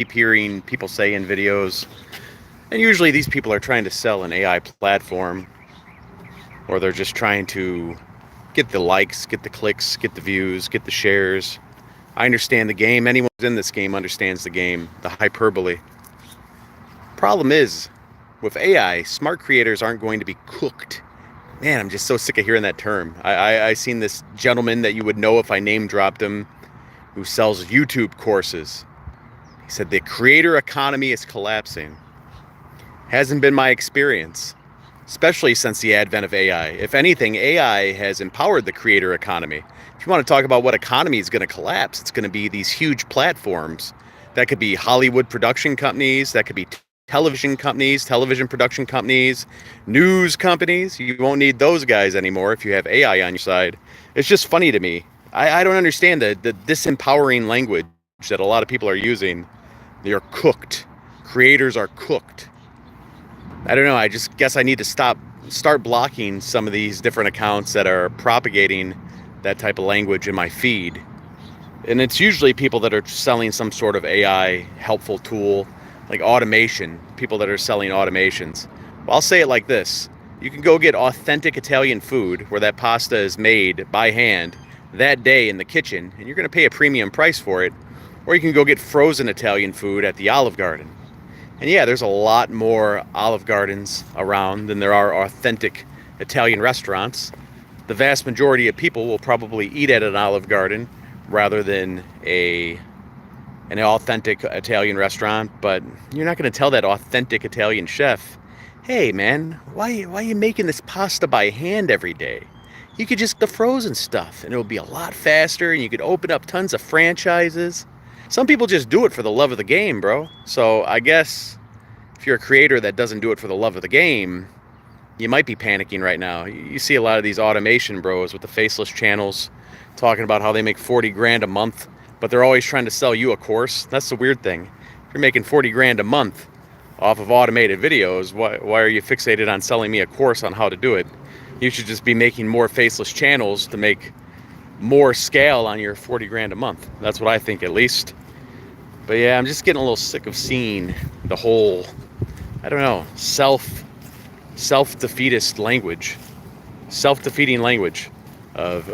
keep hearing people say in videos, and usually these people are trying to sell an AI platform, or they're just trying to get the likes, get the clicks, get the views, get the shares. I understand the game. Anyone who's in this game understands the game, the hyperbole. Problem is, with AI, smart creators aren't going to be cooked. Man, I'm just so sick of hearing that term. I seen this gentleman that you would know if I name dropped him, who sells YouTube courses. He said the creator economy is collapsing. Hasn't been my experience, especially since the advent of AI. If anything, AI has empowered the creator economy. If you want to talk about what economy is going to collapse, it's going to be these huge platforms. That could be Hollywood production companies, that could be television companies, television production companies, news companies. You won't need those guys anymore if you have AI on your side. It's just funny to me. I don't understand the disempowering language that a lot of people are using. They are cooked. Creators are cooked. I don't know. I just guess I need to start blocking some of these different accounts that are propagating that type of language in my feed. And it's usually people that are selling some sort of AI helpful tool, like automation, people that are selling automations. Well, I'll say it like this. You can go get authentic Italian food where that pasta is made by hand that day in the kitchen, and you're going to pay a premium price for it. Or you can go get frozen Italian food at the Olive Garden. And yeah, there's a lot more Olive Gardens around than there are authentic Italian restaurants. The vast majority of people will probably eat at an Olive Garden rather than an authentic Italian restaurant, but you're not going to tell that authentic Italian chef, hey man, why are you making this pasta by hand every day? You could just get the frozen stuff and it'll be a lot faster and you could open up tons of franchises. Some people just do it for the love of the game, bro. So I guess if you're a creator that doesn't do it for the love of the game, you might be panicking right now. You see a lot of these automation bros with the faceless channels talking about how they make 40 grand a month, but they're always trying to sell you a course. That's the weird thing. If you're making 40 grand a month off of automated videos, why are you fixated on selling me a course on how to do it? You should just be making more faceless channels to make more scale on your 40 grand a month. That's what I think, at least. But yeah, I'm just getting a little sick of seeing the whole, I don't know, self-defeatist language, self-defeating language of,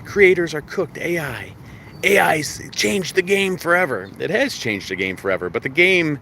creators are cooked, AI's changed the game forever. It has changed the game forever, but the game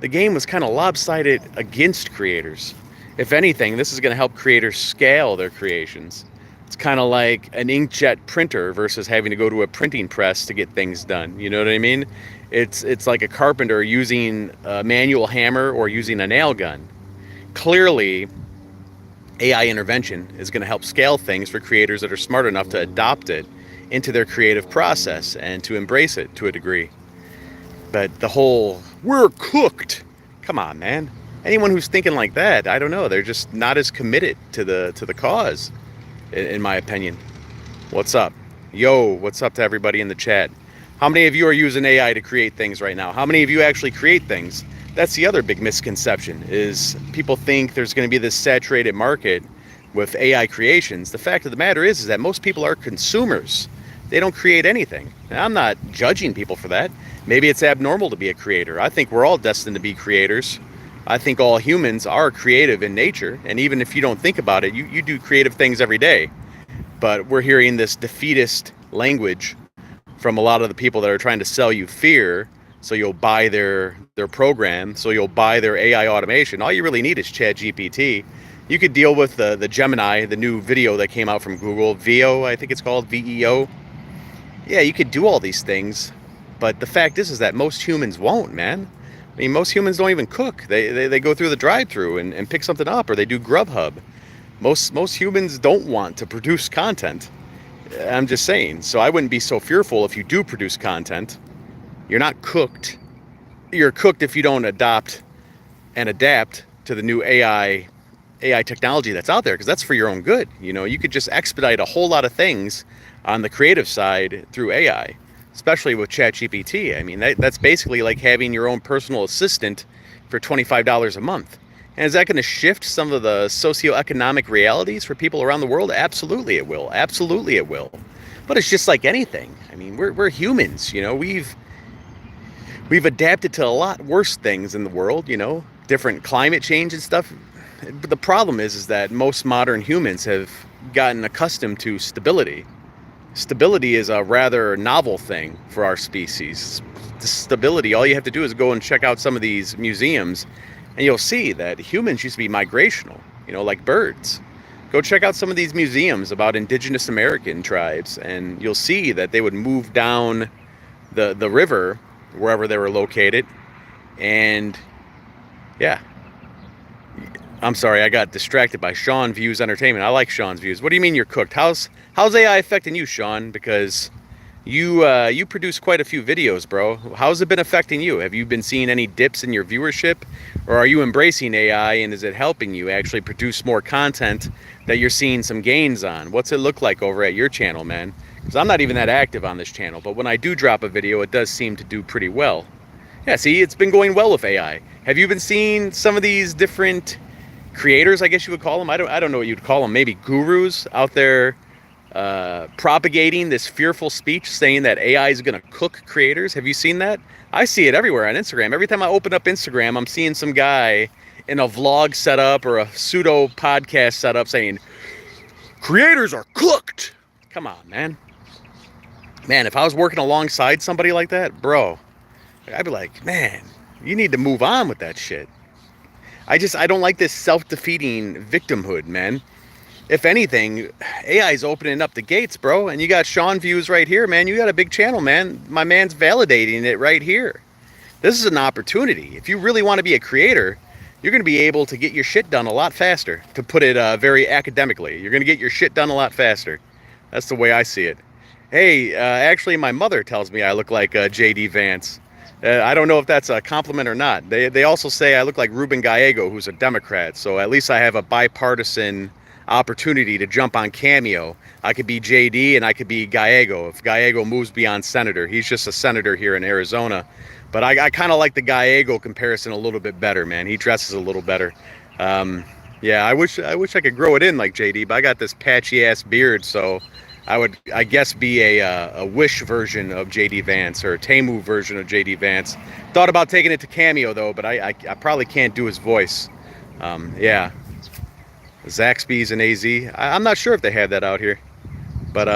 was kind of lopsided against creators. If anything, this is going to help creators scale their creations. It's kind of like an inkjet printer versus having to go to a printing press to get things done. You know what I mean? It's like a carpenter using a manual hammer or using a nail gun. Clearly, AI intervention is going to help scale things for creators that are smart enough to adopt it into their creative process and to embrace it to a degree. But the whole, we're cooked. Come on, man. Anyone who's thinking like that, I don't know. They're just not as committed to the cause, in my opinion. What's up? Yo, what's up to everybody in the chat? How many of you are using AI to create things right now? How many of you actually create things? That's the other big misconception, is people think there's going to be this saturated market with AI creations. The fact of the matter is that most people are consumers. They don't create anything. And I'm not judging people for that. Maybe it's abnormal to be a creator. I think we're all destined to be creators. I think all humans are creative in nature. And even if you don't think about it, you do creative things every day. But we're hearing this defeatist language from a lot of the people that are trying to sell you fear, so you'll buy their program, so you'll buy their AI automation. All you really need is ChatGPT. You could deal with the Gemini, the new video that came out from Google, Veo, I think it's called, VEO. Yeah, you could do all these things, but the fact is that most humans won't, man. I mean, most humans don't even cook. They go through the drive-thru and pick something up, or they do Grubhub. Most humans don't want to produce content. I'm just saying. So I wouldn't be so fearful if you do produce content. You're not cooked. You're cooked if you don't adopt and adapt to the new AI technology that's out there, because that's for your own good. You know, you could just expedite a whole lot of things on the creative side through AI, especially with ChatGPT. I mean, that's basically like having your own personal assistant for $25 a month. And is that going to shift some of the socioeconomic realities for people around the world? Absolutely it will. Absolutely it will. But it's just like anything. I mean, we're humans, you know. We've We've adapted to a lot worse things in the world, different climate change and stuff. But the problem is that most modern humans have gotten accustomed to stability. Stability is a rather novel thing for our species. The stability, all you have to do is go and check out some of these museums, and you'll see that humans used to be migrational, like birds. Go check out some of these museums about indigenous American tribes, and you'll see that they would move down the river wherever they were located. And yeah, I'm sorry, I got distracted by Sean Views Entertainment. I like Sean's views. What do you mean you're cooked? How's AI affecting you, Sean? Because you produce quite a few videos, bro. How's it been affecting you? Have you been seeing any dips in your viewership, or are you embracing AI and is it helping you actually produce more content that you're seeing some gains on? What's it look like over at your channel, man? Because I'm not even that active on this channel, but when I do drop a video, it does seem to do pretty well. Yeah, see, it's been going well with AI. Have you been seeing some of these different creators, I guess you would call them? I don't know what you'd call them. Maybe gurus out there propagating this fearful speech, saying that AI is going to cook creators. Have you seen that? I see it everywhere on Instagram. Every time I open up Instagram, I'm seeing some guy in a vlog setup or a pseudo podcast setup saying, creators are cooked. Come on, man. Man, if I was working alongside somebody like that, bro, I'd be like, man, you need to move on with that shit. I don't like this self-defeating victimhood, man. If anything, AI is opening up the gates, bro. And you got Sean Views right here, man. You got a big channel, man. My man's validating it right here. This is an opportunity. If you really want to be a creator, you're going to be able to get your shit done a lot faster. To put it very academically, you're going to get your shit done a lot faster. That's the way I see it. Hey, actually, my mother tells me I look like J.D. Vance. I don't know if that's a compliment or not. They also say I look like Ruben Gallego, who's a Democrat. So at least I have a bipartisan opportunity to jump on Cameo. I could be JD and I could be Gallego. If Gallego moves beyond senator, he's just a senator here in Arizona. But I kind of like the Gallego comparison a little bit better, man. He dresses a little better. Yeah, I wish I could grow it in like JD, but I got this patchy ass beard, so I would, I guess, be a Wish version of JD Vance or a Temu version of JD Vance. Thought about taking it to Cameo though, but I probably can't do his voice. Yeah, Zaxby's and AZ. I'm not sure if they have that out here, but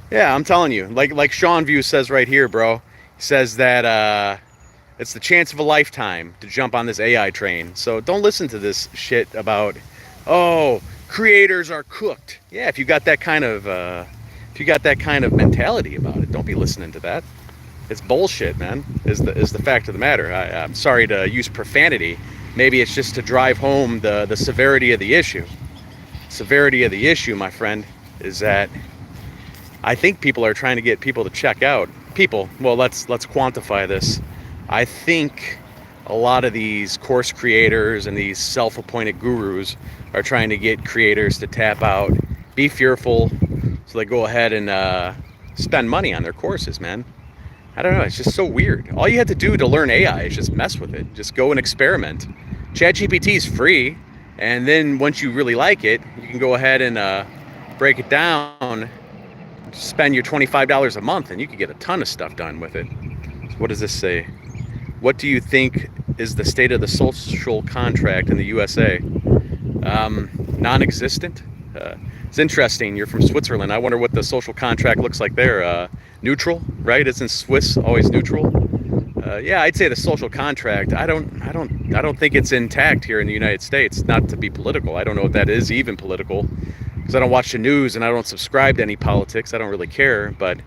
yeah, I'm telling you, like Sean View says right here, bro. He says that it's the chance of a lifetime to jump on this AI train. So don't listen to this shit about, oh, creators are cooked. Yeah, if you got that kind of mentality about it, don't be listening to that. It's bullshit, man. Is the fact of the matter. I'm sorry to use profanity. Maybe it's just to drive home the severity of the issue. Severity of the issue, my friend, is that I think people are trying to get people to check out. People, well, let's quantify this. I think a lot of these course creators and these self-appointed gurus are trying to get creators to tap out, be fearful, so they go ahead and spend money on their courses, man. I don't know, it's just so weird. All you have to do to learn AI is just mess with it. Just go and experiment. ChatGPT is free, and then once you really like it, you can go ahead and break it down, spend your $25 a month, and you can get a ton of stuff done with it. So what does this say? What do you think is the state of the social contract in the USA? Non-existent. It's interesting. You're from Switzerland. I wonder what the social contract looks like there. Neutral, right? Isn't Swiss always neutral? Yeah, I'd say the social contract. I don't think it's intact here in the United States. Not to be political. I don't know if that is even political, because I don't watch the news and I don't subscribe to any politics. I don't really care. But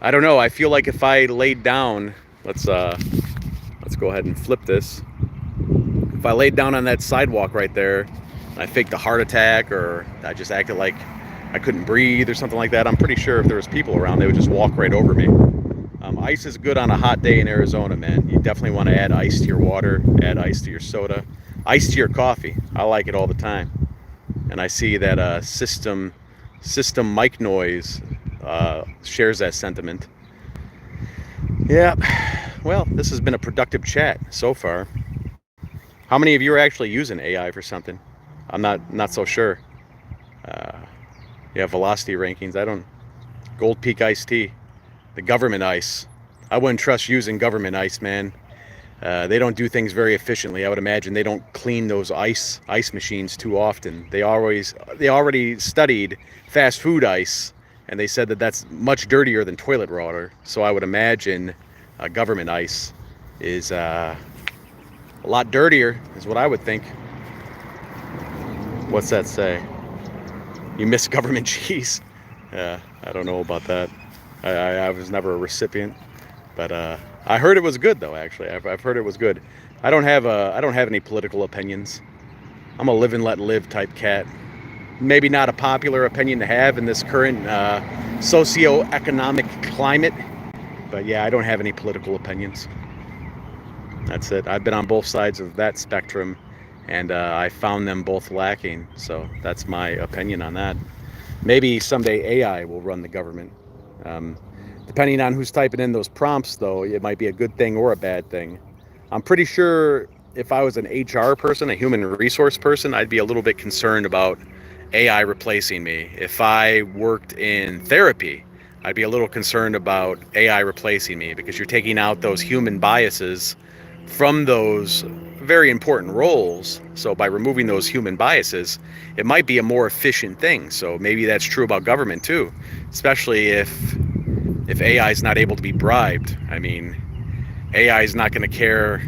I don't know. I feel like if I laid down, let's go ahead and flip this. If I laid down on that sidewalk right there, and I faked a heart attack, or I just acted like I couldn't breathe or something like that, I'm pretty sure if there was people around, they would just walk right over me. Ice is good on a hot day in Arizona, man. You definitely want to add ice to your water, add ice to your soda, ice to your coffee. I like it all the time. And I see that System Mic Noise shares that sentiment. Yeah, well, this has been a productive chat so far. How many of you are actually using AI for something? I'm not so sure. Yeah, velocity rankings. Gold Peak iced tea, the government ice. I wouldn't trust using government ice, man. They don't do things very efficiently. I would imagine they don't clean those ice machines too often. They already studied fast food ice, and they said that that's much dirtier than toilet water. So I would imagine government ice is a lot dirtier, is what I would think. What's that say? You miss government cheese? I don't know about that. I was never a recipient, but I heard it was good though. Actually, I've heard it was good. I don't have any political opinions. I'm a live and let live type cat. Maybe not a popular opinion to have in this current socio-economic climate, but yeah, I don't have any political opinions. That's it. I've been on both sides of that spectrum, and I found them both lacking. So that's my opinion on that. Maybe someday AI will run the government. Depending on who's typing in those prompts, though, it might be a good thing or a bad thing. I'm pretty sure if I was an HR person, a human resource person, I'd be a little bit concerned about AI replacing me. If I worked in therapy, I'd be a little concerned about AI replacing me, because you're taking out those human biases from those very important roles. So by removing those human biases, it might be a more efficient thing. So maybe that's true about government too, especially if AI is not able to be bribed. I mean, AI is not going to care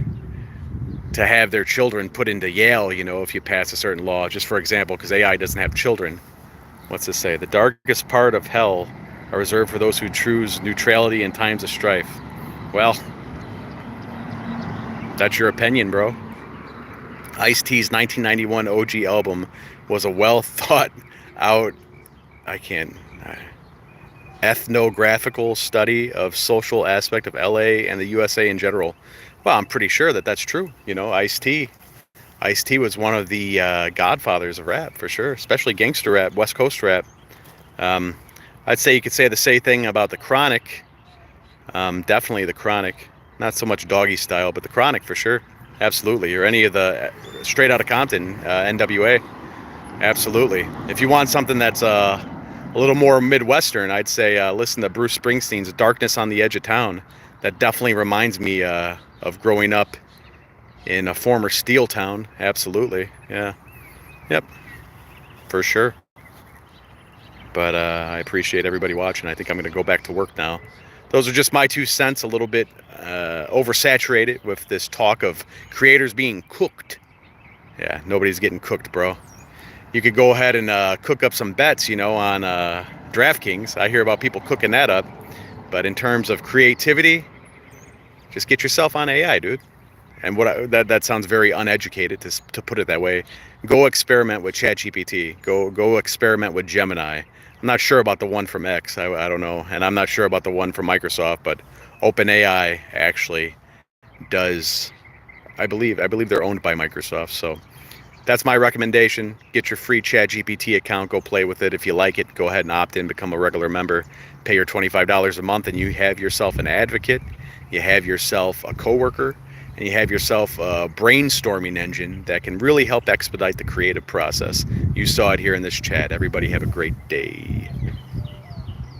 to have their children put into Yale, if you pass a certain law, just for example, because AI doesn't have children. What's this say? The darkest part of hell are reserved for those who choose neutrality in times of strife. Well, that's your opinion, bro. Ice-T's 1991 OG album was a well thought out, ethnographical study of social aspect of LA and the USA in general. Well, I'm pretty sure that that's true. Ice-T was one of the godfathers of rap, for sure, especially gangster rap, West Coast rap. I'd say you could say the same thing about the Chronic. Definitely the Chronic. Not so much Doggy Style, but the Chronic for sure. Absolutely. Or any of the Straight Outta Compton, NWA. Absolutely. If you want something that's a little more Midwestern, I'd say listen to Bruce Springsteen's Darkness on the Edge of Town. That definitely reminds me of growing up in a former steel town. Absolutely. Yeah. Yep. For sure. But I appreciate everybody watching. I think I'm going to go back to work now. Those are just my 2 cents, a little bit oversaturated with this talk of creators being cooked. Yeah, nobody's getting cooked, bro. You could go ahead and cook up some bets, on DraftKings. I hear about people cooking that up. But in terms of creativity, just get yourself on AI, dude. And that sounds very uneducated to put it that way. Go experiment with ChatGPT. Go experiment with Gemini. I'm not sure about the one from X. I don't know. And I'm not sure about the one from Microsoft, but OpenAI actually does. I believe they're owned by Microsoft. So that's my recommendation. Get your free ChatGPT account. Go play with it. If you like it, go ahead and opt in, become a regular member. Pay your $25 a month, and you have yourself an advocate. You have yourself a coworker, and you have yourself a brainstorming engine that can really help expedite the creative process. You saw it here in this chat. Everybody have a great day.